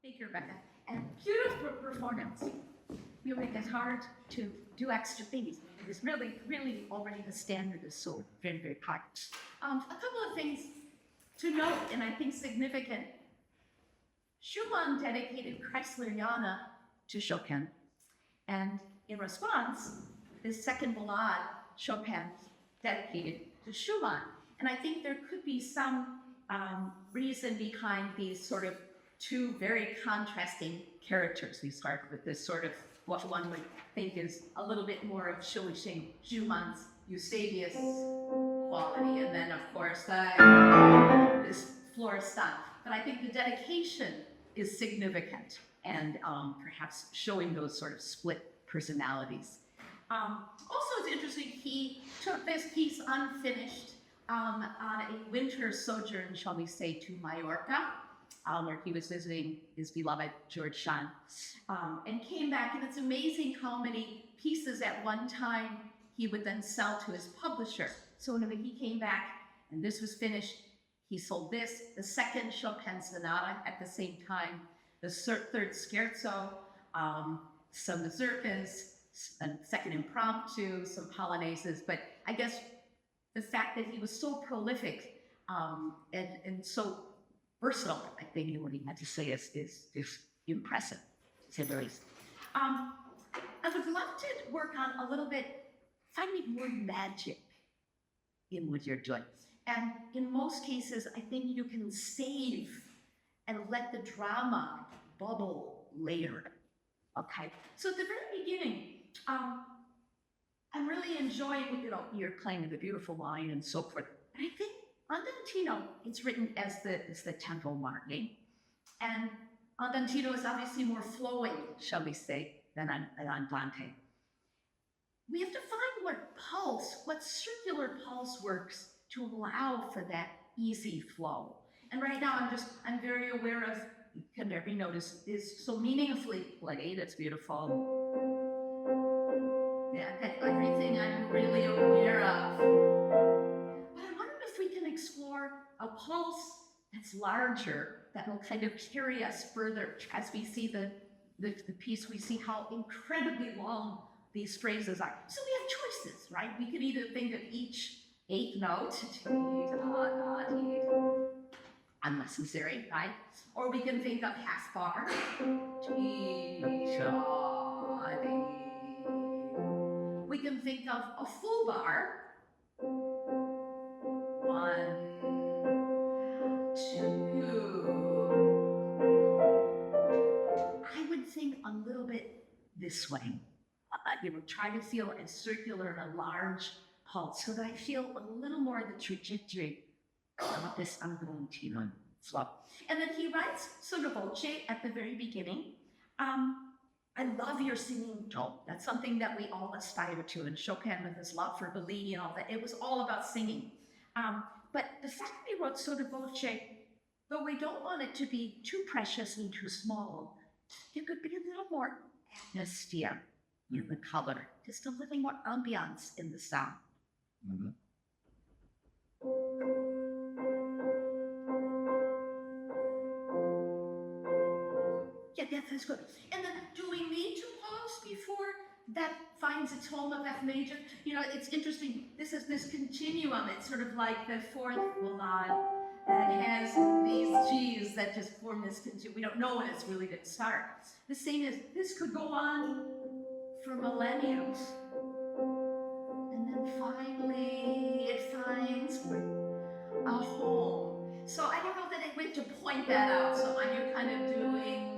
Thank you, Rebecca. And beautiful performance. You make it hard to do extra things. It's really, really already the standard is so very, very high. A couple of things to note, and I think significant. Schumann dedicated Kreisleriana to Chopin, and in response, his second Ballade, Chopin, dedicated to Schumann. And I think there could be some reason behind these sort of two very contrasting characters. We start with this sort of what one would think is a little bit more of Schumann's Eusebius quality, and then of course this Florestan. But I think the dedication is significant, and perhaps showing those sort of split personalities. Also, it's interesting, he took this piece unfinished on a winter sojourn, shall we say, to Mallorca, where he was visiting his beloved George Sand, and came back, and it's amazing how many pieces at one time he would then sell to his publisher. So when he came back and this was finished, he sold this, the second Chopin Sonata at the same time, the third Scherzo, some mazurkas, a second impromptu, some polonaises. But I guess the fact that he was so prolific and so versatile, I think what he had to say is impressive, to say the least. I would love to work on a little bit finding more magic in what you're doing. And in most cases, I think you can save and let the drama bubble later. Okay. So at the very beginning, I'm really enjoying, you're playing the beautiful line and so forth. And I think Andantino, it's written as the tempo marking. And Andantino is obviously more flowing, shall we say, than Andante. We have to find what circular pulse works to allow for that easy flow. And right now I'm very aware of, you can never notice, is so meaningfully played, it's beautiful. Yeah, everything I'm really aware of. But I wonder if we can explore a pulse that's larger, that will kind of carry us further as we see the piece, we see how incredibly long these phrases are. So we have choices, right? We could either think of each 8th note, unnecessary, right? Or we can think of half bar, we can think of a full bar, 1, 2. I would think a little bit this way. Try to feel as circular and a large pulse so that I feel a little more of the trajectory of this Andantino flow. And then he writes sotto voce at the very beginning. I love your singing tone. That's something that we all aspire to. And Chopin, with his love for Ballade and all that, it was all about singing. But the fact that he wrote sotto voce, though we don't want it to be too precious and too small, there could be a little more atmosphere in the color, just a little more ambiance in the sound. Mm-hmm. Yeah, that's good. And then, do we need to pause before that finds its home of F major? It's interesting. This is this continuum. It's sort of like the fourth Ballade that has these G's that just form this continuum. We don't know when it's really going to start. The same is, this could go on for millenniums. And then finally, it finds a home. So I don't know that I went to point that out. So you're kind of doing,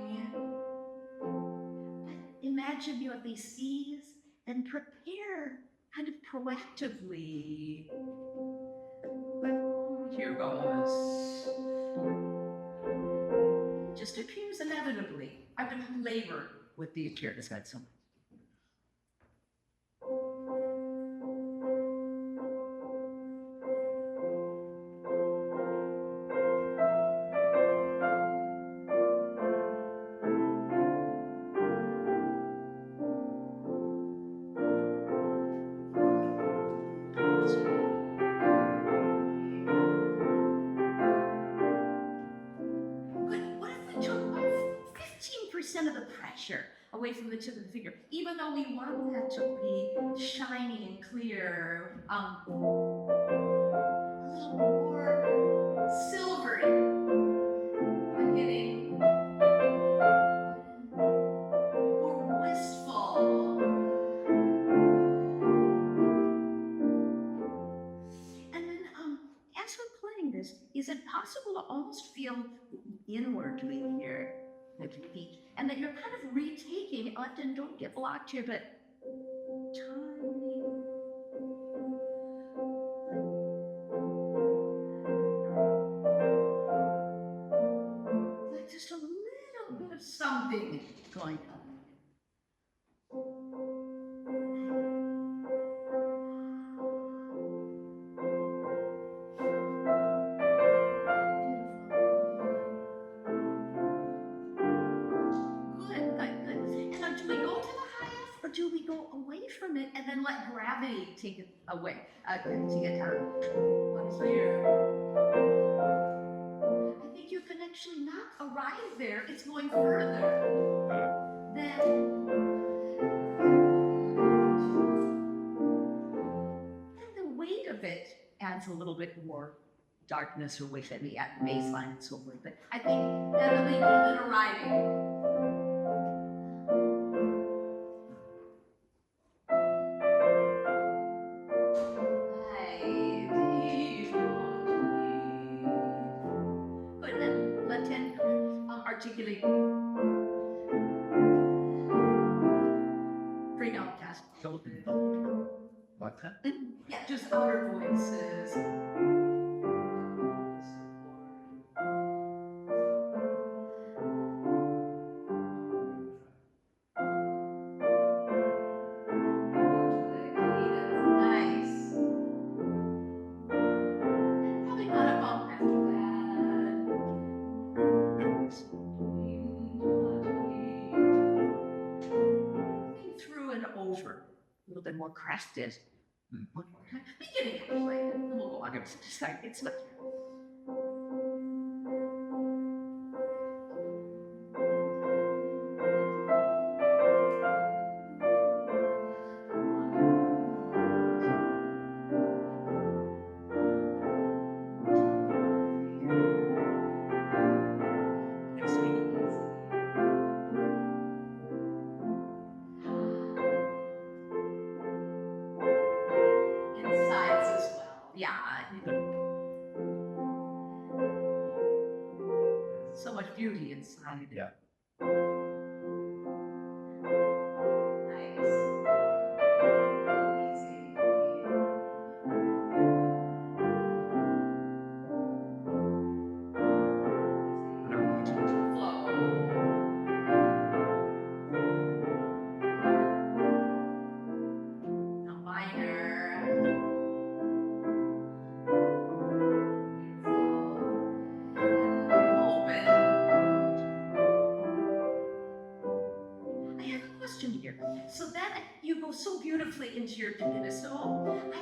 imagine you have these C's and prepare kind of proactively. But here goes. Just appears inevitably. I'm going to labor with the appearance. That's so. kind of the pressure away from the tip of the finger. Even though we want that to be shiny and clear, a little more silvery. I'm getting more wistful. And then as we're playing this, is it possible to almost feel inwardly here, the beat, and that you're kind of retaking, often don't get blocked here, but tiny, like just a little bit of something going on. Do we go away from it and then let gravity take it away to get down? What's there? I think you can actually not arrive there. It's going further. Then the weight of it adds a little bit more darkness or weight at the baseline and so forth. But I think definitely even arriving. Articulate. Bring out cast. Like that? Yeah, just outer voices. Nice. Probably not a bump after that. Through and over. A little bit more crested. One more time. Beginning to play it. And we'll go on. Sorry, it's not. So much beauty inside. Yeah. Nice. Easy. Flow. Now minor. So then you go so beautifully into your pianist. So I wouldn't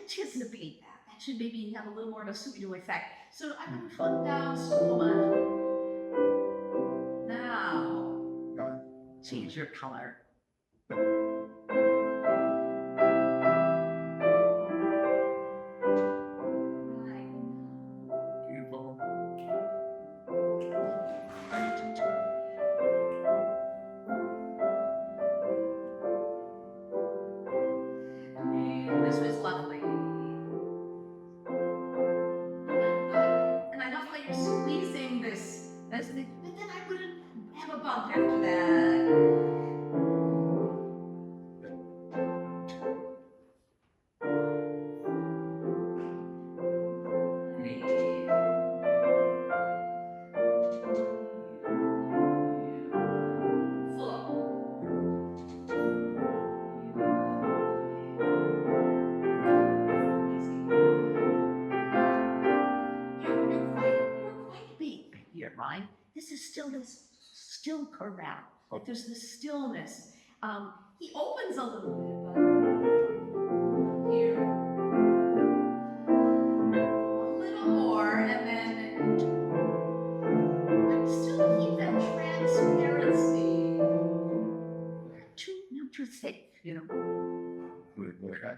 anticipate that. That should maybe have a little more of a pseudo effect. So I'm going to flip down so much. Now, change your color. Beautiful. This was lovely. And I love how you're squeezing this. But then I wouldn't have a bump after that. Right? This is still this still chorale. Like there's this stillness. He opens a little bit, but here. A little more, and then still keep that transparency. you know. Okay.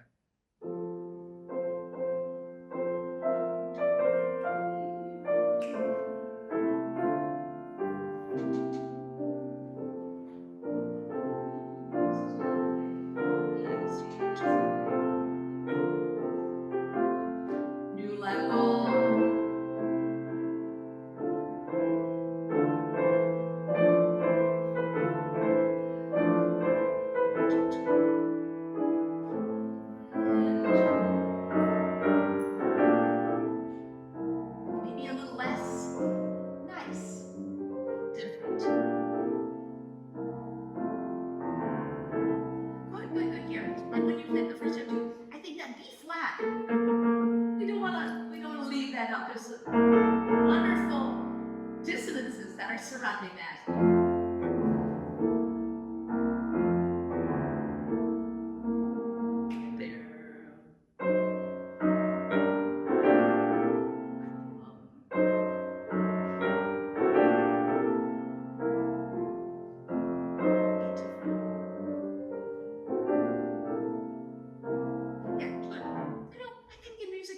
New level. Maybe a little less nice, different. Good here. And when you play the first two, I think that B flat. We don't wanna leave that out. There's wonderful dissonances that are surrounding that.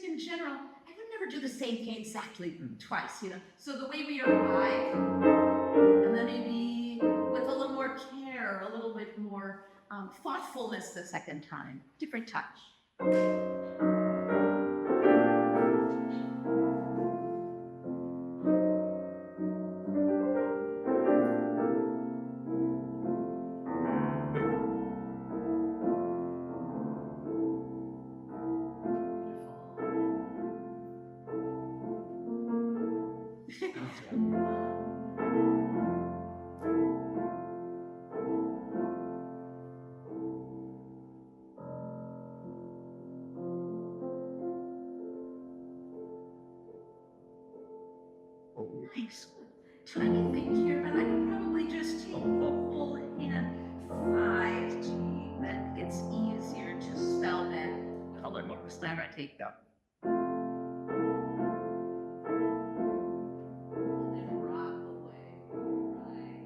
In general, I would never do the same thing exactly twice, you know. So the way we arrive, and then maybe with a little more care, a little bit more thoughtfulness the second time, different touch. Nice. Trying to think here, but I could probably just take vocal in 5G. That gets easier to spell that color more slam I take though. And then rock away, right.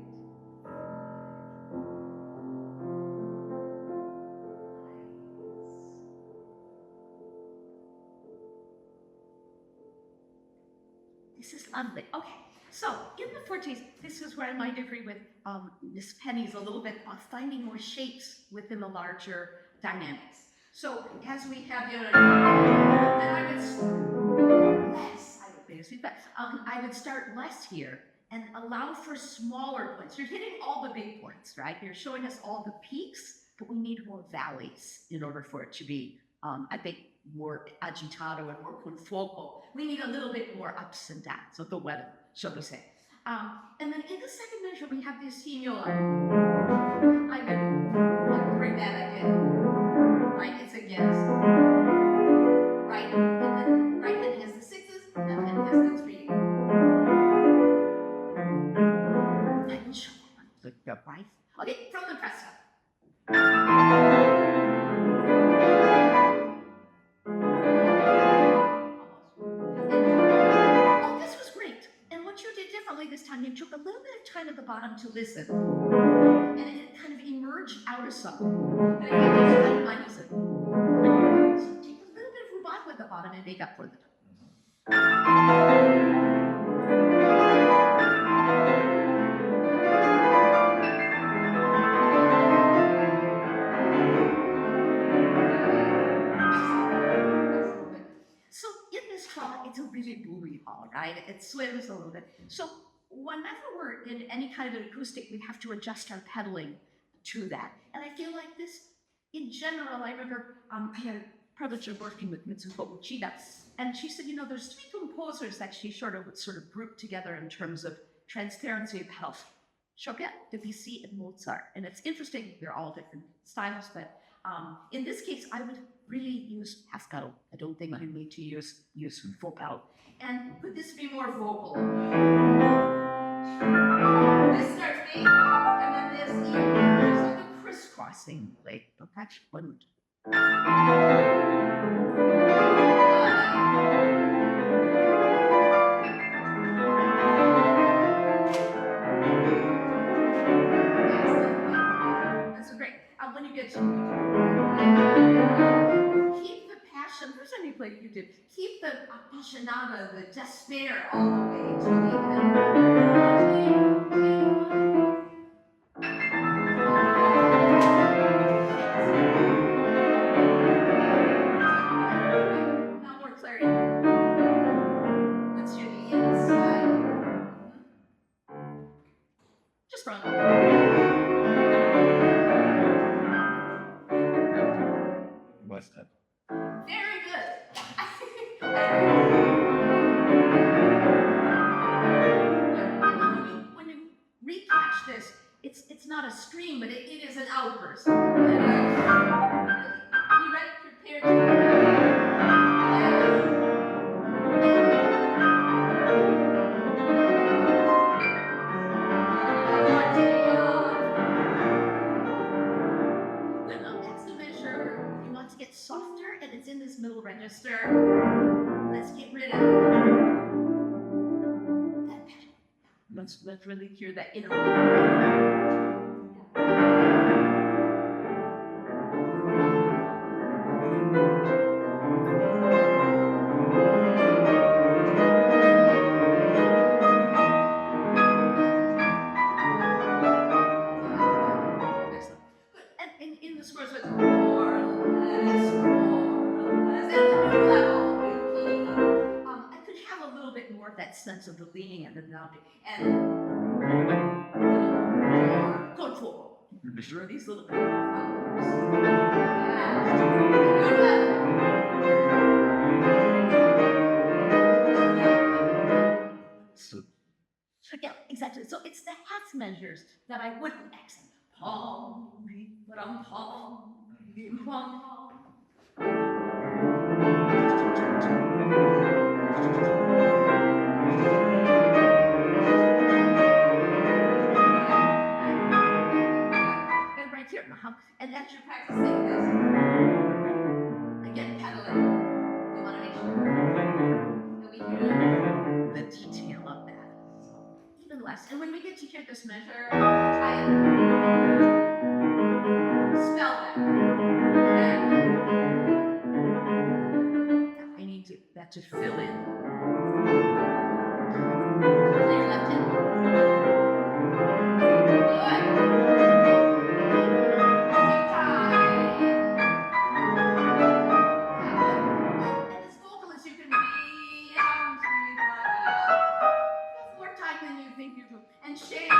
This is lovely. Okay, so in the fortes, this is where I might agree with Miss Penny's a little bit on finding more shapes within the larger dynamics. So as we have then I would start less here and allow for smaller points. You're hitting all the big points, right? You're showing us all the peaks, but we need more valleys in order for it to be, I think, more agitato and more con fuoco. We need a little bit more ups and downs of the weather, so to say. And then in the second measure, we have this signora. I would bring that again. Right, it's against. Right, and then right hand has the sixes, left hand has the three. I can show one. Right? Okay, from the presto. This time you took a little bit of time at the bottom to listen, and it kind of emerged out of something. And it just kind of minus it. So take a little bit of rubato at the bottom and make up for the So in this hall, it's a really boomy hall, right? It swims a little bit. So whenever we're in any kind of an acoustic, we have to adjust our pedaling to that. And I feel like this, in general, I remember I had a privilege of working with Mitsuko Uchida, and she said, you know, there's three composers that she sort of grouped together in terms of transparency of health. Chopin, Debussy, and Mozart. And it's interesting, they're all different styles, but in this case, I would really use half pedal. I don't think I need to use full pedal. And could this be more vocal? This starts B, and then this E. There's like a crisscrossing, like the patch button. That's great. When you get to time you play, you did keep the appassionata, the despair, all the way to the end. Now more clarity. Let's hear the inside. Just run. What's that? Very good. When you recatch this, it's not a scream, but it is an outburst. Be ready, prepared to. That's the measure. You want to get softer, and it's in this middle register. Let's get rid of that pattern. Let's really hear that inner. In the scores with more or less, and the new level with key. I could have a little bit more of that sense of the leaning and the melody, and more control. Sure, these little powers. So yeah, exactly. So it's the half measures that I wouldn't accent. Pom, pom, pom, pom, and right here, and as you're practicing this, again, pedaling. We want to make sure that we hear the detail of that. So even less. And when we get to hear this measure, I spell that. I need that to fill in. Play your left hand. Good. Take time. And as vocalists, you can be more time than you think you do. And shake.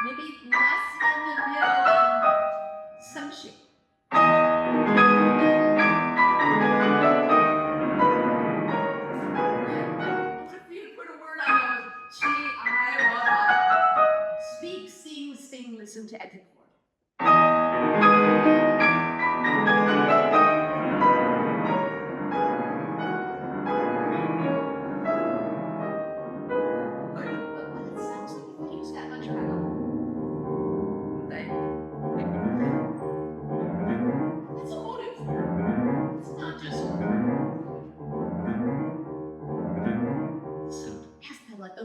Maybe less in the middle and some shake. Speak, sing, listen to every chord. But it sounds like you use that much power. It's a motive. It's not just half pedal like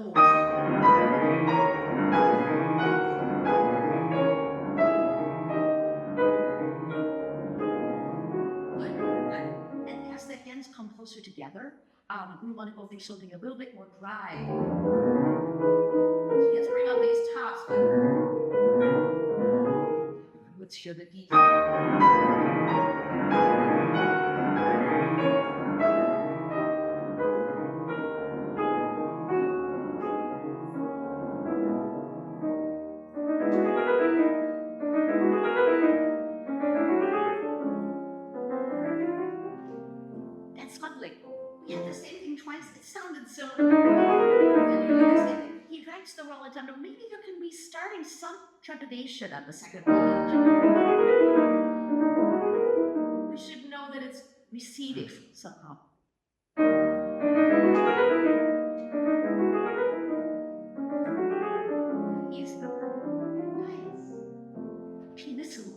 and as the hands come closer together, we want to go for something a little bit more dry. So you have to bring out these tops, but let's show the D. That's lovely. We had the same thing twice. It sounded so. He drags the roll down. Maybe there can be starting some trepidation on the second roll. We should know that it's receding somehow. He's nice. Pianissimo.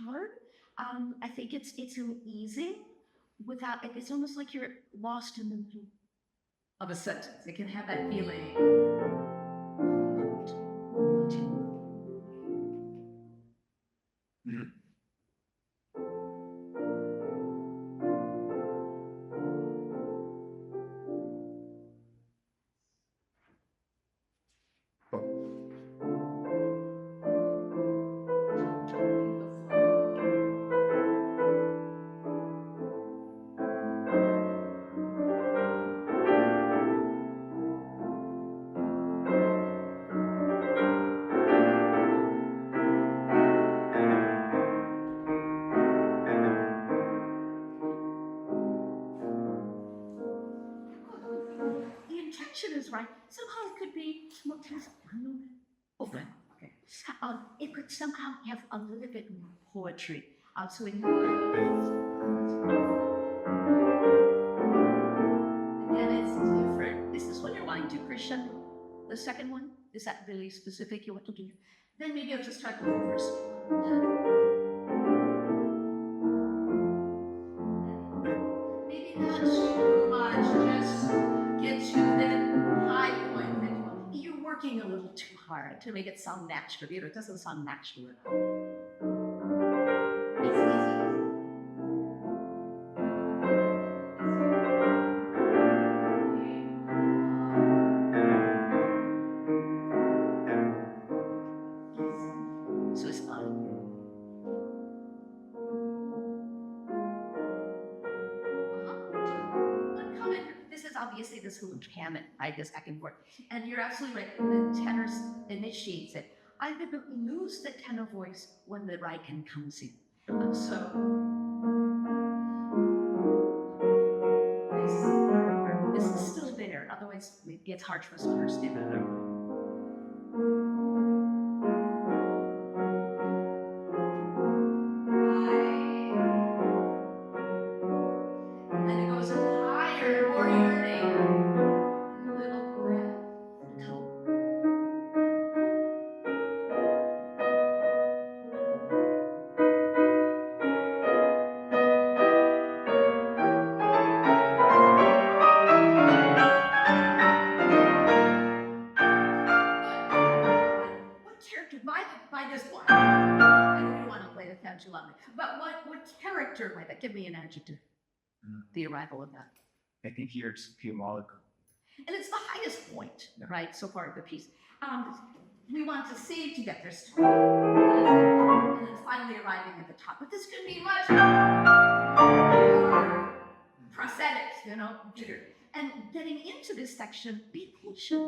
hard. I think it's easy without. It's almost like you're lost in the middle of a sentence. It can have that feeling. Mhm. The intention is right. Somehow it could be. Okay. Okay. It could somehow have a little bit more poetry. So in again, it's different. This is what you're wanting to crescendo. The second one, is that really specific you want to do? Then maybe I'll just start with the first one. Maybe not too much, just get to the high point that you're working a little too hard to make it sound natural. You know, it doesn't sound natural at all. It's easy. So it's fun. This is obviously this little gamut, right? This back and forth. And you're absolutely right. The tenor initiates it. I would lose the tenor voice when the right hand comes in. So this is still there. Otherwise, it gets hard for us to understand. And then it goes higher, more yearning. A little breath. What character, by this one, I don't want to play the down too long, but what character might that? Give me an adjective. The arrival of that. I think here it's symbolic. And it's the highest point, right, so far of the piece. We want to save to get this to and then finally arriving at the top. But this could be much more prosthetic, you know, bigger. And getting into this section, be patient.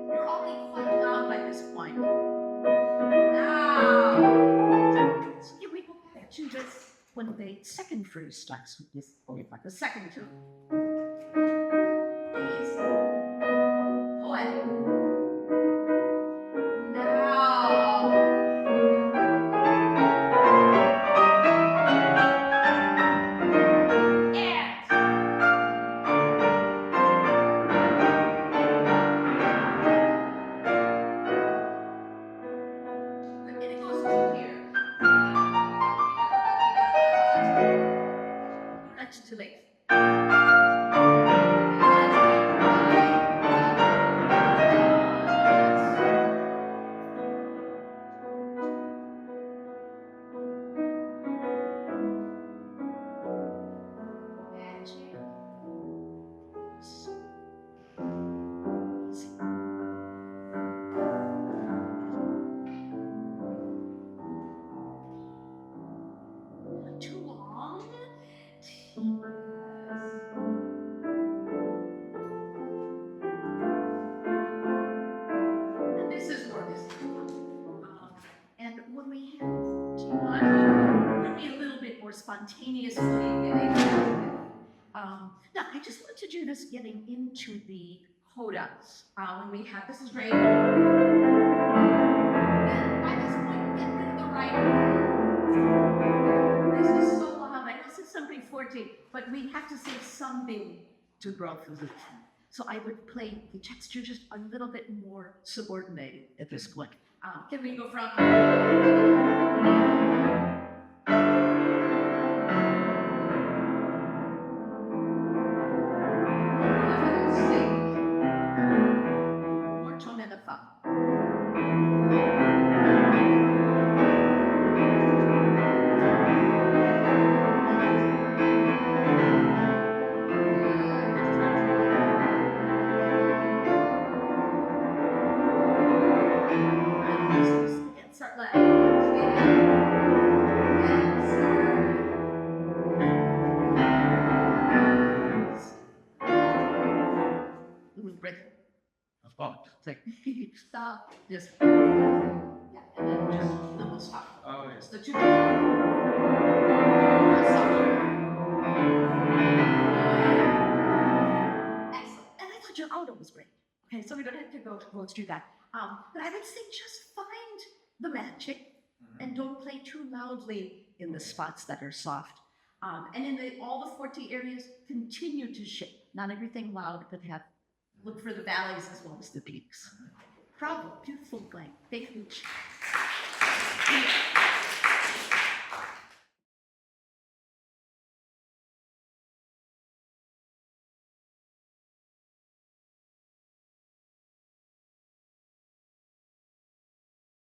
You're already quite loud by this point. Now, so here we go back to this. When the second phrase starts with this, like the second two. Please. Poetic. Now. And it goes to here. That's too late. Too long. And this is where this is. And when we have too much, it would be a little bit more spontaneous getting. Now, I just want to do this getting into the codas. When we have this is great. Then by this point, get rid of the right. This is so loud. Like this is something forte, but we have to say something to grow through the tune. So I would play the texture just a little bit more subordinated at this point. Can we go from? More tone in the fa. Start like break. Oh, It's like stop, just yeah, and then we'll stop. oh yes. The two. Excellent. And I thought your auto was great. Okay, so we don't have to go through that. But I would say just find the magic and don't play too loudly in the spots that are soft. And in all the 40 areas, continue to shape. Not everything loud, but look for the valleys as well as the peaks. Bravo, beautiful playing. Thank you.